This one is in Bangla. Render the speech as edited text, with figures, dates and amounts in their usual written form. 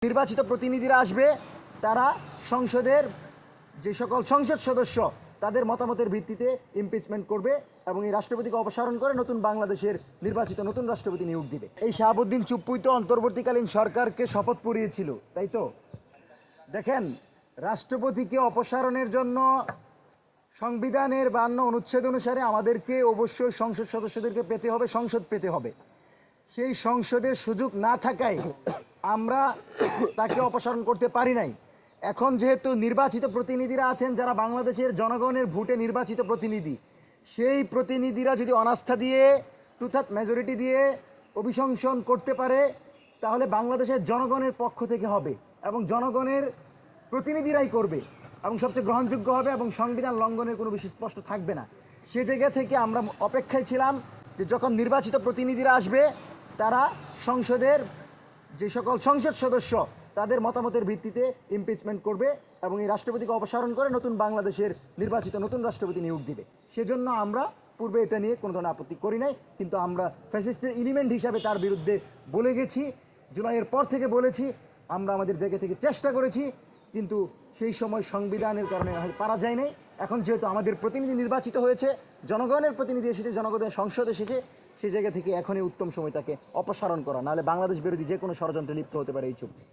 নির্বাচিত প্রতিনিধিরা আসবে, তারা সংসদের যে সকল সংসদ সদস্য তাদের মতামতের ভিত্তিতে ইমপিচমেন্ট করবে এবং এই রাষ্ট্রপতিকে অপসারণ করে নতুন বাংলাদেশের নির্বাচিত নতুন রাষ্ট্রপতি নিয়োগ দিবে। এই শাহাবুদ্দিন চুপ্পুই তো অন্তর্বর্তীকালীন সরকারকে শপথ পড়িয়েছিল, তাই তো? দেখেন, রাষ্ট্রপতিকে অপসারণের জন্য সংবিধানের 52 অনুচ্ছেদ অনুসারে আমাদেরকে অবশ্যই সংসদ সদস্যদেরকে পেতে হবে, সংসদ পেতে হবে। সেই সংসদের সুযোগ না থাকায় আমরা তাকে অপসারণ করতে পারি নাই। এখন যেহেতু নির্বাচিত প্রতিনিধিরা আছেন, যারা বাংলাদেশের জনগণের ভোটে নির্বাচিত প্রতিনিধি, সেই প্রতিনিধিরা যদি অনাস্থা দিয়ে 2/3 মেজরিটি দিয়ে অভিশংসন করতে পারে, তাহলে বাংলাদেশের জনগণের পক্ষ থেকে হবে এবং জনগণের প্রতিনিধিরাই করবে এবং সবচেয়ে গ্রহণযোগ্য হবে এবং সংবিধান লঙ্ঘনের কোনো বিষয় স্পষ্ট থাকবে না। সে জায়গা থেকে আমরা অপেক্ষায় ছিলাম যে যখন নির্বাচিত প্রতিনিধিরা আসবে, তারা সংসদের যে সকল সংসদ সদস্য তাদের মতামতের ভিত্তিতে ইমপিচমেন্ট করবে এবং এই রাষ্ট্রপতিকে অপসারণ করে নতুন বাংলাদেশের নির্বাচিত নতুন রাষ্ট্রপতি নিয়োগ দিবে। সেজন্য আমরা পূর্বে এটা নিয়ে কোনো ধরনের আপত্তি করি নাই, কিন্তু আমরা ফ্যাসিস্টের এলিমেন্ট হিসাবে তার বিরুদ্ধে বলে গেছি। জুলাইয়ের পর থেকে বলেছি, আমরা আমাদের জায়গা থেকে চেষ্টা করেছি, কিন্তু সেই সময় সংবিধানের কারণে পারা যায় নাই। এখন যেহেতু আমাদের প্রতিনিধি নির্বাচিত হয়েছে, জনগণের প্রতিনিধি এসেছে, জনগণের সংসদ এসেছে, সেই জায়গা থেকে এখনই উত্তম সময় তাকে অপসারণ করা, নাহলে বাংলাদেশ বিরোধী যে কোনো ষড়যন্ত্রে লিপ্ত হতে পারে এই চুক্তি।